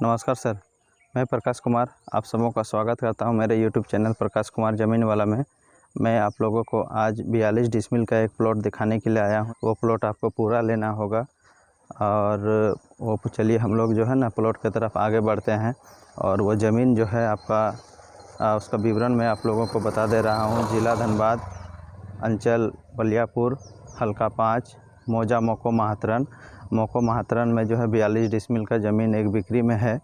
नमस्कार सर, मैं प्रकाश कुमार आप सबों का स्वागत करता हूं मेरे यूट्यूब चैनल प्रकाश कुमार ज़मीन वाला में। मैं आप लोगों को आज 42 डिसमिल का एक प्लॉट दिखाने के लिए आया हूं। वो प्लॉट आपको पूरा लेना होगा और वो चलिए हम लोग जो है ना प्लॉट की तरफ आगे बढ़ते हैं। और वो ज़मीन जो है आपका उसका विवरण मैं आप लोगों को बता दे रहा हूँ। ज़िला धनबाद, अंचल बलियापुर, हल्का 5, मौजा मोको महातरन में जो है 42 डिसमिल का ज़मीन एक बिक्री में है।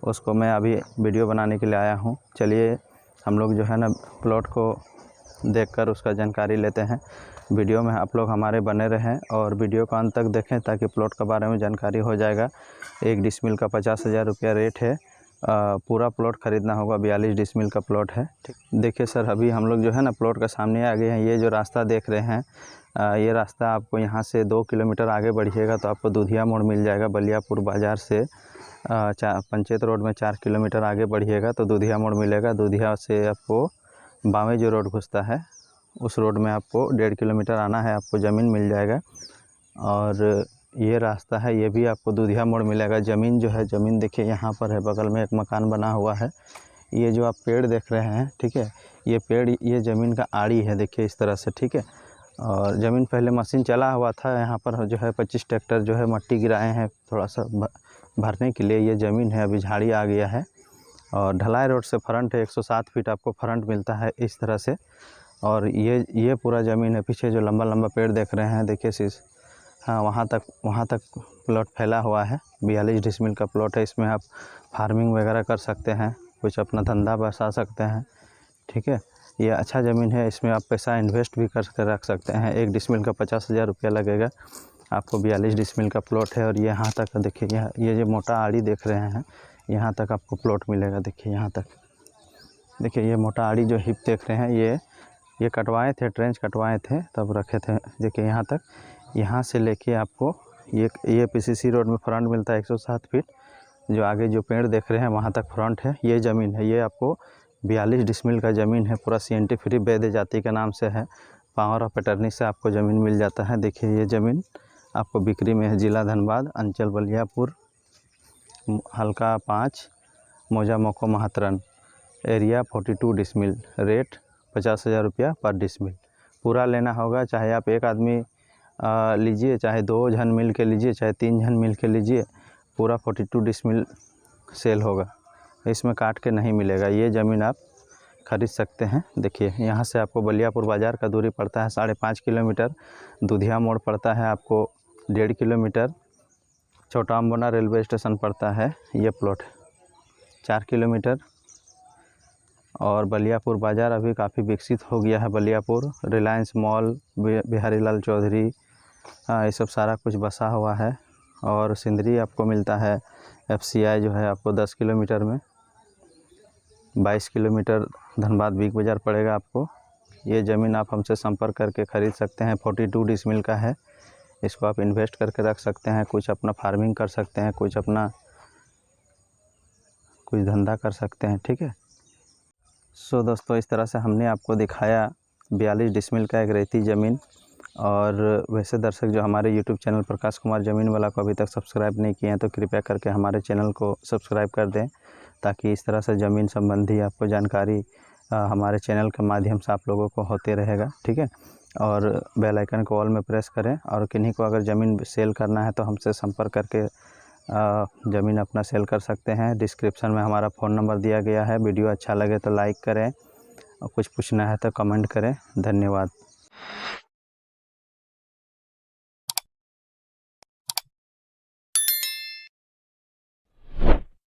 उसको मैं अभी वीडियो बनाने के लिए आया हूँ। चलिए हम लोग जो है ना प्लॉट को देखकर उसका जानकारी लेते हैं। वीडियो में आप लोग हमारे बने रहें और वीडियो को अंत तक देखें ताकि प्लॉट के बारे में जानकारी हो जाएगा। एक डिसमिल का 50,000 रुपया रेट है। पूरा प्लॉट ख़रीदना होगा। 42 डिसमिल का प्लॉट है। देखिए सर, अभी हम लोग जो है ना प्लॉट का सामने आ गए हैं। ये जो रास्ता देख रहे हैं ये रास्ता आपको यहाँ से 2 किलोमीटर आगे बढ़िएगा तो आपको दूधिया मोड़ मिल जाएगा। बलियापुर बाज़ार से पंचायत रोड में 4 किलोमीटर आगे बढ़िएगा तो दूधिया मोड़ मिलेगा। दूधिया से आपको बावें जो रोड घुसता है उस रोड में आपको 1.5 किलोमीटर आना है, आपको ज़मीन मिल जाएगा। और ये रास्ता है, ये भी आपको दूधिया मोड़ मिलेगा। ज़मीन जो है, ज़मीन देखिए यहाँ पर है, बगल में एक मकान बना हुआ है। ये जो आप पेड़ देख रहे हैं, ठीक है, ये पेड़ ये ज़मीन का आड़ी है, देखिए इस तरह से, ठीक है। और ज़मीन पहले मशीन चला हुआ था। यहाँ पर जो है 25 ट्रैक्टर जो है मट्टी गिराए हैं थोड़ा सा भरने के लिए। ये ज़मीन है, अभी झाड़ी आ गया है और ढलाई रोड से फ्रंट है। 107 फीट आपको फ्रंट मिलता है इस तरह से। और ये पूरा ज़मीन है। पीछे जो लंबा लंबा पेड़ देख रहे हैं, देखिए शीश, हाँ वहाँ तक प्लॉट फैला हुआ है। 42 डिसमिल का प्लॉट है। इसमें आप फार्मिंग वगैरह कर सकते हैं, कुछ अपना धंधा बसा सकते हैं, ठीक है। ये अच्छा ज़मीन है, इसमें आप पैसा इन्वेस्ट भी कर रख सकते हैं। एक डिसमिल का 50,000 रुपया लगेगा आपको। 42 डिसमिल का प्लॉट है। और यहाँ तक देखिए, ये जो मोटा आड़ी देख रहे हैं, यहाँ तक आपको प्लॉट मिलेगा। देखिए यहाँ तक, देखिए ये मोटा आड़ी जो हिप देख रहे हैं, ये कटवाए थे, ट्रेंच कटवाए थे तब रखे थे। देखिए यहाँ तक, यहाँ से लेके आपको ये पीसीसी रोड में फ्रंट मिलता है 107 फीट। जो आगे जो पेड़ देख रहे हैं वहाँ तक फ्रंट है। ये ज़मीन है, ये आपको 42 डिसमिल का ज़मीन है। पूरा CNT फ्री वैद्य जाति के नाम से है। पावर ऑफ अटर्नी से आपको ज़मीन मिल जाता है। देखिए ये ज़मीन आपको बिक्री में है। ज़िला धनबाद, अंचल बलियापुर, हल्का 5, मौजा मोको महातरन, एरिया 42 डिसमिल, रेट 50,000 रुपया पर डिसमिल। पूरा लेना होगा, चाहे आप एक आदमी लीजिए, चाहे 2 जन मिल के लीजिए, चाहे 3 जन मिल के लीजिए, पूरा 42 डिसमिल सेल होगा। इसमें काट के नहीं मिलेगा। ये ज़मीन आप खरीद सकते हैं। देखिए यहाँ से आपको बलियापुर बाज़ार का दूरी पड़ता है 5.5 किलोमीटर। दूधिया मोड़ पड़ता है आपको 1.5 किलोमीटर। छोटा अम्बोना रेलवे स्टेशन पड़ता है। ये प्लॉट 4 किलोमीटर। और बलियापुर बाज़ार अभी काफ़ी विकसित हो गया है। बलियापुर रिलायंस मॉल, बिहारी लाल चौधरी, ये सब सारा कुछ बसा हुआ है। और सिंदरी आपको मिलता है। FCI जो है आपको 10 किलोमीटर में। 22 किलोमीटर धनबाद बिग बाज़ार पड़ेगा आपको। ये ज़मीन आप हमसे संपर्क करके ख़रीद सकते हैं। 42 डिसमिल का है। इसको आप इन्वेस्ट करके रख सकते हैं, कुछ अपना फार्मिंग कर सकते हैं, कुछ धंधा कर सकते हैं, ठीक है। सो दोस्तों, इस तरह से हमने आपको दिखाया 42 डिसमिल का एक रेती ज़मीन। और वैसे दर्शक जो हमारे YouTube चैनल प्रकाश कुमार ज़मीन वाला को अभी तक सब्सक्राइब नहीं किए हैं तो कृपया करके हमारे चैनल को सब्सक्राइब कर दें, ताकि इस तरह से ज़मीन संबंधी आपको जानकारी हमारे चैनल के माध्यम से आप लोगों को होते रहेगा, ठीक है। और बेल आइकन को ऑल में प्रेस करें। और किन्हीं को अगर ज़मीन सेल करना है तो हमसे संपर्क करके ज़मीन अपना सेल कर सकते हैं। डिस्क्रिप्शन में हमारा फ़ोन नंबर दिया गया है। वीडियो अच्छा लगे तो लाइक करें और कुछ पूछना है तो कमेंट करें। धन्यवाद।